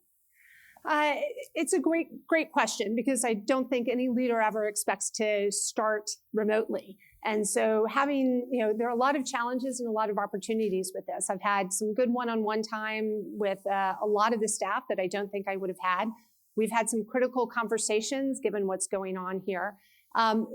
It's a great question, because I don't think any leader ever expects to start remotely. And so there are a lot of challenges and a lot of opportunities with this. I've had some good one-on-one time with a lot of the staff that I don't think I would have had. We've had some critical conversations given what's going on here.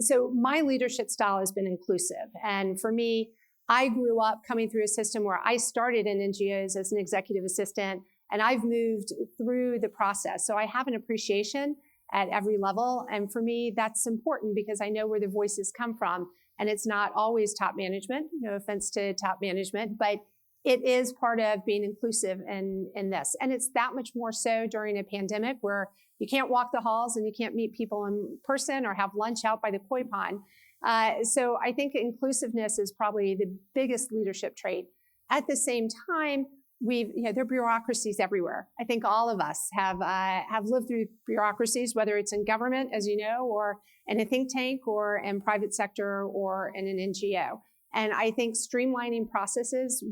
So my leadership style has been inclusive. And for me, I grew up coming through a system where I started in NGOs as an executive assistant, and I've moved through the process. So I have an appreciation at every level. And for me, that's important because I know where the voices come from. And it's not always top management, no offense to top management, but it is part of being inclusive in this. And it's that much more so during a pandemic where you can't walk the halls and you can't meet people in person or have lunch out by the koi pond. So I think inclusiveness is probably the biggest leadership trait. At the same time, there are bureaucracies everywhere. I think all of us have lived through bureaucracies, whether it's in government, as you know, or in a think tank, or in private sector, or in an NGO. And I think streamlining processes,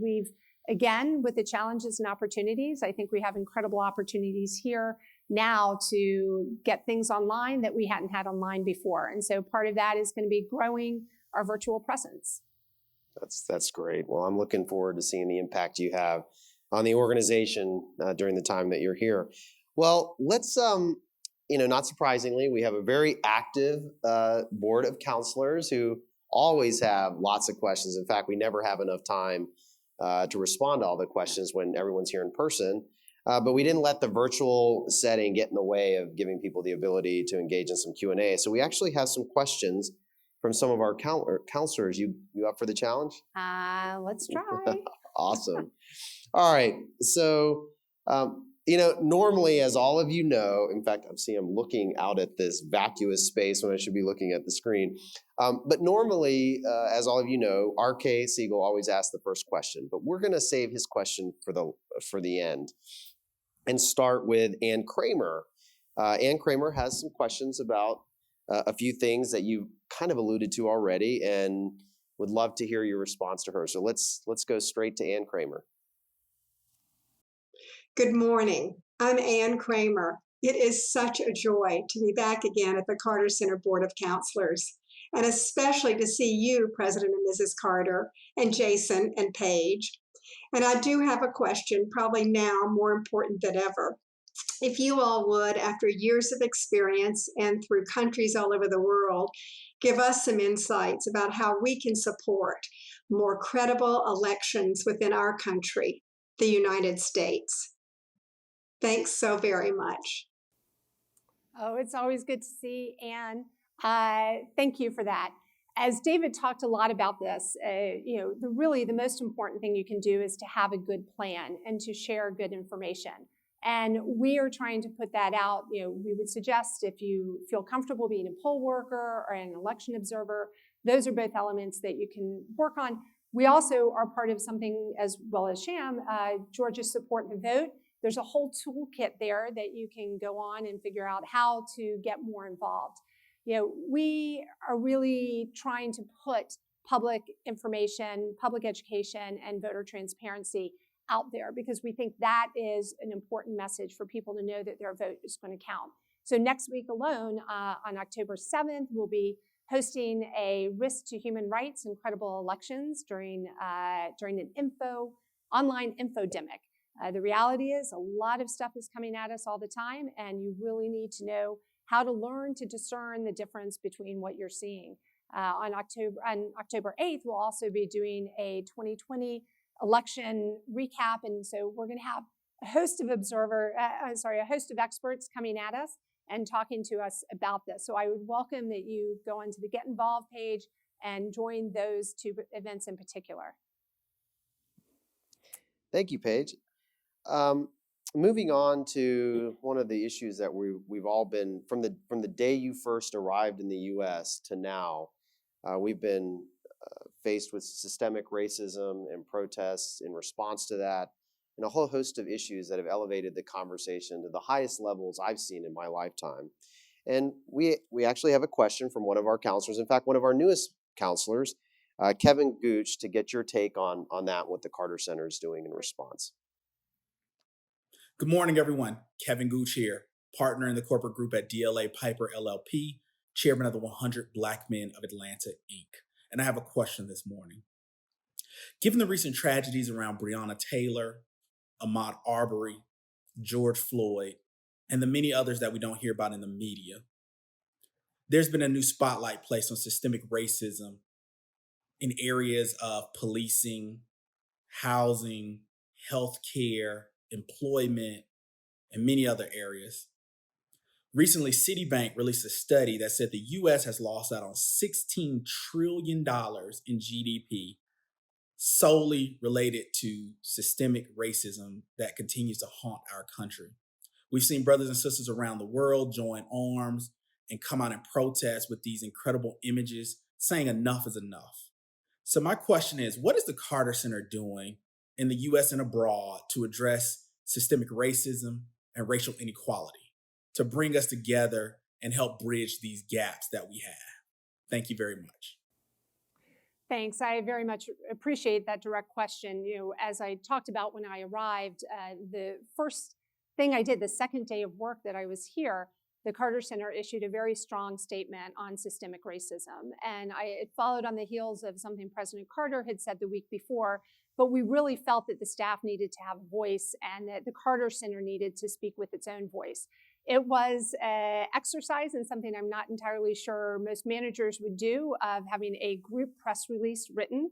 again, with the challenges and opportunities, I think we have incredible opportunities here now to get things online that we hadn't had online before. And so part of that is going to be growing our virtual presence. That's great. Well, I'm looking forward to seeing the impact you have on the organization during the time that you're here. Well, let's, not surprisingly, we have a very active Board of Councilors who always have lots of questions. In fact, we never have enough time to respond to all the questions when everyone's here in person. But we didn't let the virtual setting get in the way of giving people the ability to engage in some Q&A. So we actually have some questions from some of our counselors. You up for the challenge? Let's try. Awesome. All right. So, normally, as all of you know, in fact, I'm looking out at this vacuous space when I should be looking at the screen. But normally, as all of you know, R.K. Siegel always asks the first question, but we're going to save his question for the end and start with Ann Kramer. Ann Kramer has some questions about a few things that you kind of alluded to already, and would love to hear your response to her. So let's go straight to Ann Kramer. Good morning. I'm Ann Kramer. It is such a joy to be back again at the Carter Center Board of Councilors, and especially to see you, President and Mrs. Carter, and Jason and Paige. And I do have a question, probably now more important than ever. If you all would, after years of experience and through countries all over the world, give us some insights about how we can support more credible elections within our country, the United States. Thanks so very much. Oh, it's always good to see Ann. Thank you for that. As David talked a lot about this, the most important thing you can do is to have a good plan and to share good information. And we are trying to put that out. We would suggest if you feel comfortable being a poll worker or an election observer, those are both elements that you can work on. We also are part of something as well as Sham, Georgia Support the Vote. There's a whole toolkit there that you can go on and figure out how to get more involved. We are really trying to put public information, public education, and voter transparency out there because we think that is an important message for people to know that their vote is going to count. So next week alone, on October 7th, we'll be hosting a risk to human rights and credible elections during an online infodemic. The reality is a lot of stuff is coming at us all the time, and you really need to know how to learn to discern the difference between what you're seeing. On October 8th, we'll also be doing a 2020 election recap, and so we're going to have a host of experts coming at us and talking to us about this. So I would welcome that you go onto the Get Involved page and join those two events in particular. Thank you, Paige. Moving on to one of the issues that we've all been from the day you first arrived in the U.S. to now, we've been faced with systemic racism and protests in response to that, and a whole host of issues that have elevated the conversation to the highest levels I've seen in my lifetime. And we actually have a question from one of our counselors, in fact, one of our newest counselors, Kevin Gooch, to get your take on that, what the Carter Center is doing in response. Good morning, everyone. Kevin Gooch here, partner in the corporate group at DLA Piper LLP, chairman of the 100 Black Men of Atlanta, Inc. And I have a question this morning. Given the recent tragedies around Breonna Taylor, Ahmaud Arbery, George Floyd, and the many others that we don't hear about in the media, there's been a new spotlight placed on systemic racism in areas of policing, housing, healthcare, employment, and many other areas. Recently, Citibank released a study that said the U.S. has lost out on $16 trillion in GDP solely related to systemic racism that continues to haunt our country. We've seen brothers and sisters around the world join arms and come out and protest with these incredible images saying enough is enough. So my question is, what is the Carter Center doing in the U.S. and abroad to address systemic racism and racial inequality, to bring us together and help bridge these gaps that we have? Thank you very much. Thanks. I very much appreciate that direct question. As I talked about when I arrived, the first thing I did, the second day of work that I was here, the Carter Center issued a very strong statement on systemic racism. And it followed on the heels of something President Carter had said the week before, but we really felt that the staff needed to have a voice and that the Carter Center needed to speak with its own voice. It was an exercise and something I'm not entirely sure most managers would do, of having a group press release written,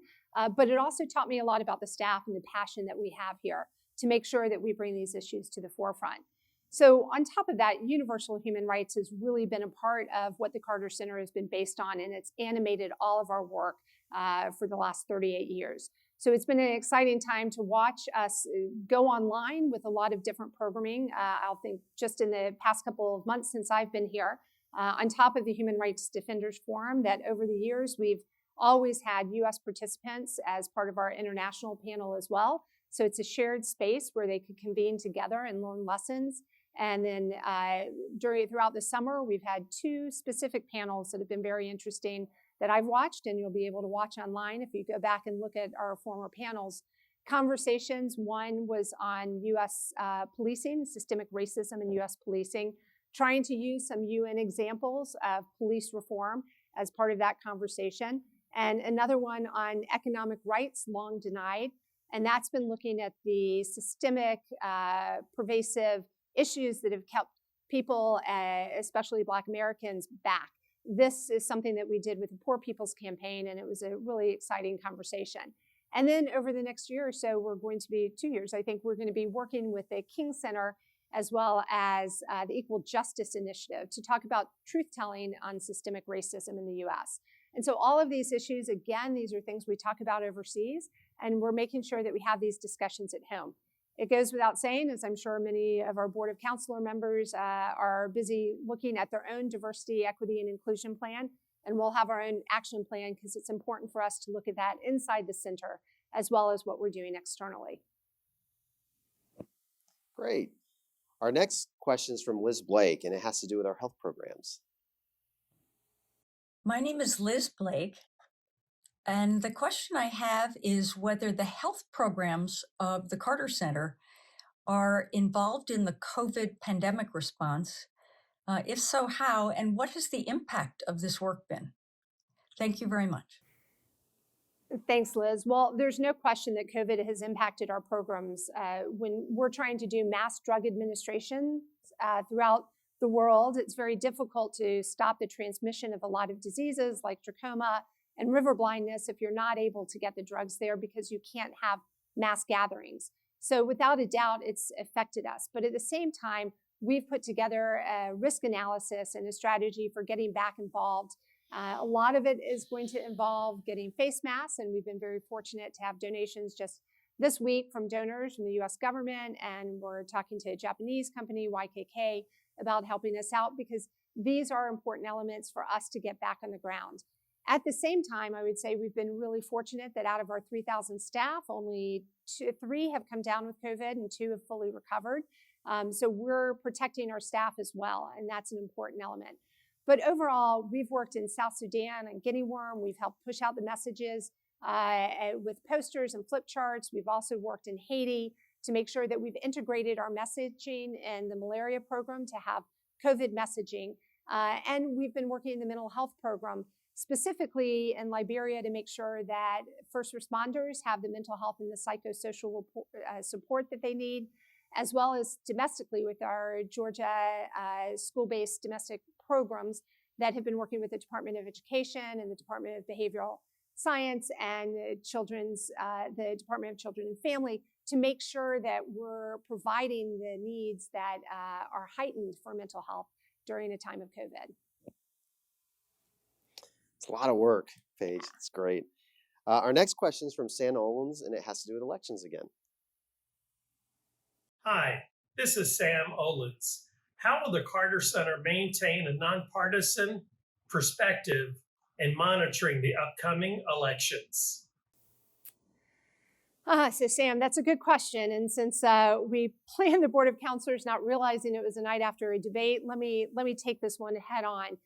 but it also taught me a lot about the staff and the passion that we have here to make sure that we bring these issues to the forefront. So on top of that, universal human rights has really been a part of what the Carter Center has been based on, and it's animated all of our work for the last 38 years. So it's been an exciting time to watch us go online with a lot of different programming. I'll think just in the past couple of months since I've been here, on top of the Human Rights Defenders Forum, that over the years we've always had U.S. participants as part of our international panel as well. So it's a shared space where they could convene together and learn lessons. And then throughout the summer, we've had 2 specific panels that have been very interesting that I've watched, and you'll be able to watch online if you go back and look at our former panels. Conversations, one was on U.S. policing, systemic racism in U.S. policing, trying to use some UN examples of police reform as part of that conversation. And another one on economic rights, long denied. And that's been looking at the systemic, pervasive issues that have kept people, especially Black Americans, back. This is something that we did with the Poor People's Campaign, and it was a really exciting conversation. And then over the next year or so, we're going to be 2 years, I think we're going to be working with the King Center as well as the Equal Justice Initiative to talk about truth-telling on systemic racism in the U.S. And so all of these issues, again, these are things we talk about overseas, and we're making sure that we have these discussions at home. It goes without saying, as I'm sure many of our Board of Councilor members are busy looking at their own diversity, equity, and inclusion plan, and we'll have our own action plan because it's important for us to look at that inside the center as well as what we're doing externally. Great. Our next question is from Liz Blake, and it has to do with our health programs. My name is Liz Blake, and the question I have is whether the health programs of the Carter Center are involved in the COVID pandemic response. If so, how, and what has the impact of this work been? Thank you very much. Thanks, Liz. Well, there's no question that COVID has impacted our programs. When we're trying to do mass drug administration throughout the world, it's very difficult to stop the transmission of a lot of diseases like trachoma and river blindness if you're not able to get the drugs there because you can't have mass gatherings. So without a doubt, it's affected us. But at the same time, we've put together a risk analysis and a strategy for getting back involved. A lot of it is going to involve getting face masks, and we've been very fortunate to have donations just this week from donors from the US government, and we're talking to a Japanese company, YKK, about helping us out because these are important elements for us to get back on the ground. At the same time, I would say we've been really fortunate that out of our 3,000 staff, only 3 have come down with COVID and 2 have fully recovered. So we're protecting our staff as well, and that's an important element. But overall, we've worked in South Sudan and Guinea worm. We've helped push out the messages with posters and flip charts. We've also worked in Haiti to make sure that we've integrated our messaging and the malaria program to have COVID messaging. And we've been working in the mental health program, specifically in Liberia, to make sure that first responders have the mental health and the psychosocial support that they need, as well as domestically with our Georgia school-based domestic programs that have been working with the Department of Education and the Department of Behavioral Science and the Department of Children and Family to make sure that we're providing the needs that are heightened for mental health during a time of COVID. It's a lot of work, Paige. It's great. Our next question is from Sam Owens, and it has to do with elections again. Hi, this is Sam Owens. How will the Carter Center maintain a nonpartisan perspective in monitoring the upcoming elections? So Sam, that's a good question. And since we planned the Board of Councilors not realizing it was a night after a debate, let me take this one head on.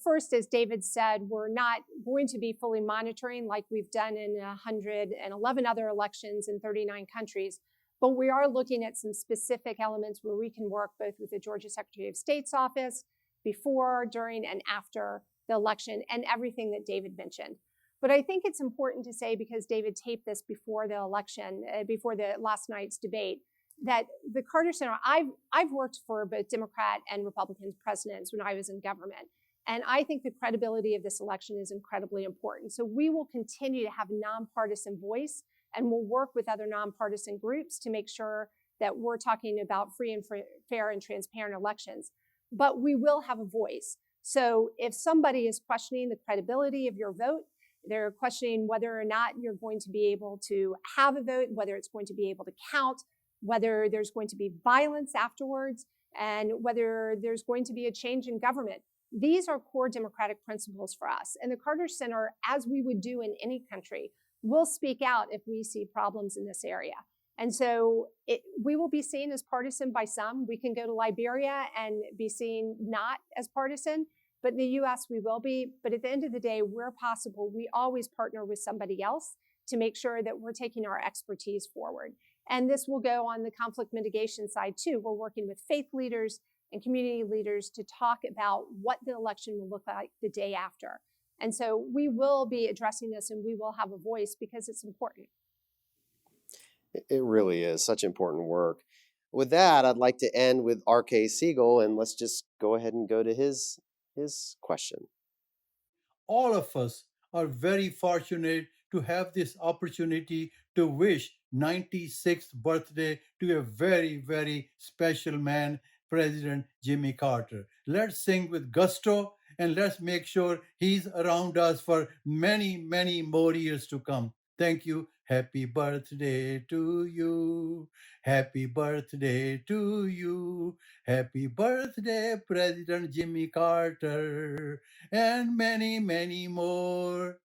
First, as David said, we're not going to be fully monitoring like we've done in 111 other elections in 39 countries. But we are looking at some specific elements where we can work both with the Georgia Secretary of State's office before, during, and after the election, and everything that David mentioned. But I think it's important to say, because David taped this before the election, before the last night's debate, that the Carter Center, I've worked for both Democrat and Republican presidents when I was in government. And I think the credibility of this election is incredibly important. So we will continue to have a nonpartisan voice, and we'll work with other nonpartisan groups to make sure that we're talking about free and fair and transparent elections. But we will have a voice. So if somebody is questioning the credibility of your vote, they're questioning whether or not you're going to be able to have a vote, whether it's going to be able to count, whether there's going to be violence afterwards, and whether there's going to be a change in government. These are core democratic principles for us. And the Carter Center, as we would do in any country, will speak out if we see problems in this area. And so we will be seen as partisan by some. We can go to Liberia and be seen not as partisan, but in the US we will be. But at the end of the day, where possible, we always partner with somebody else to make sure that we're taking our expertise forward. And this will go on the conflict mitigation side too. We're working with faith leaders and community leaders to talk about what the election will look like the day after. And so we will be addressing this, and we will have a voice because it's important. It really is such important work. With that, I'd like to end with R.K. Siegel, and let's just go ahead and go to his question. All of us are very fortunate to have this opportunity to wish 96th birthday to a very, very special man, President Jimmy Carter. Let's sing with gusto, and let's make sure he's around us for many, many more years to come. Thank you. Happy birthday to you. Happy birthday to you. Happy birthday, President Jimmy Carter, and many, many more.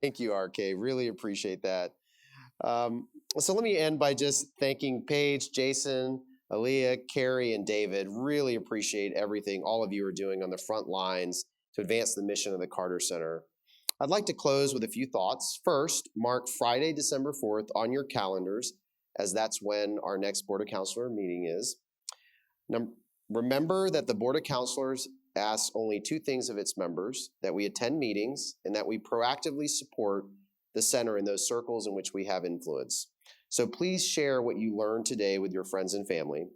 Thank you, RK. Really appreciate that. So let me end by just thanking Paige, Jason, Aaliyah, Carrie, and David. Really appreciate everything all of you are doing on the front lines to advance the mission of the Carter Center. I'd like to close with a few thoughts. First, mark Friday, December 4th on your calendars, as that's when our next Board of Councilor meeting is. Remember that the Board of Councilors asks only two things of its members: that we attend meetings and that we proactively support the center in those circles in which we have influence. So please share what you learned today with your friends and family.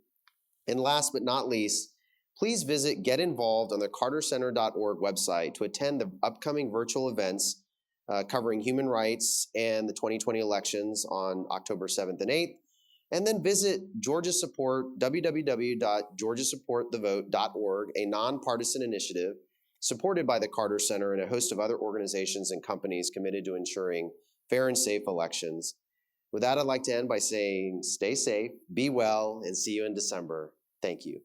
And last but not least, please visit Get Involved on the cartercenter.org website to attend the upcoming virtual events covering human rights and the 2020 elections on October 7th and 8th. And then visit Georgia Support, www.georgiasupportthevote.org, a nonpartisan initiative supported by the Carter Center and a host of other organizations and companies committed to ensuring fair and safe elections. With that, I'd like to end by saying stay safe, be well, and see you in December. Thank you.